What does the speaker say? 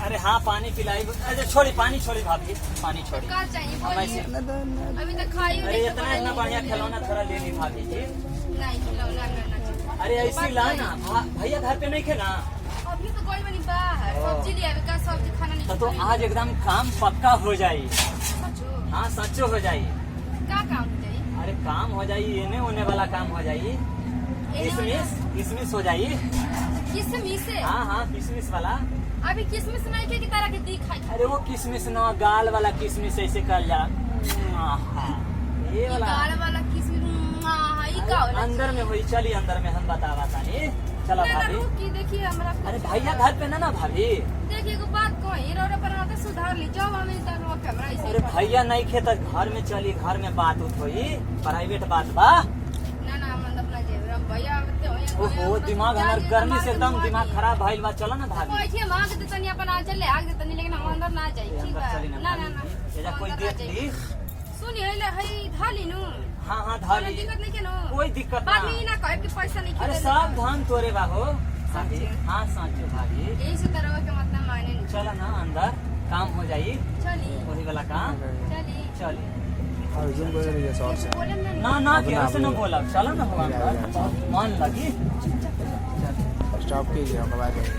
अरे हाँ पानी पिलाई। अरे छोड़ी पानी छोड़ी भाभी, पानी छोड़ी। क्या चाहिए बोलिए। अभी तक खाई अरे इतना बढ़िया खिलौना थोड़ा ले ली भाभी जी। नहीं खिलौना ना। अरे ऐसी ला ना, भैया घर पे नहीं खे ना। अभी तो कोई बनी बाहर सब्जी ले आवे का, सब्जी खाना नहीं तो आज एकदम काम पक्का हो जाये। सचो। हाँ सच्चो हो जाये। क्या काम हो जाई? अरे काम हो जाये, एने होने वाला काम हो जाये। किसमिस हो जाये। किसमिस से? हाँ हाँ किसमिस वाला। अभी किसमिस नहीं के तरह के दिखाई। अरे वो किसमिस ना, गाल वाला किसमिस ऐसे कर जा। ये वाला गाल वाला किसमिस का अंदर में हुई। चलिए अंदर में हम बतावा तानी। चलो भाभी। की देखिए हमरा। अरे भैया घर पे ना भाभी। देखिए को बात कही रोड पर ना तो सुधार ली जाओ, हमें इधर कैमरा ऐसे। अरे भैया नहीं खे तो घर में चली, घर में बात उठ हुई, प्राइवेट बात बा। ना मतलब ना जेब भैया आते हो। ओहो दिमाग हमार गर्मी से एकदम दिमाग खराब भइल बा। चलो ना भाभी। बैठिए मां के तनी अपन आ चले आग दे तनी, लेकिन हम अंदर ना जाई। ठीक बा ना। एजा कोई देख ली। सुनी हई धाली नु। हाँ हाँ कोई धाली। दिक्कत नहीं के नो। कोई दिक्कत बाद में ना। ई ना कहे कि पैसा नहीं अरे खेले। सब धन तोरे बा हो भाभी। साचो। हाँ साचो भाभी। यही से तरह के मतलब मायने नहीं। चलो ना अंदर काम हो जाई। चली वही वाला काम चली चलिए। अर्जुन बोल रही है शॉर्ट से। बोले ना ना कैसे ना बोला। चलो ना हो अंदर मन लगी। स्टॉप कीजिए, बाय बाय।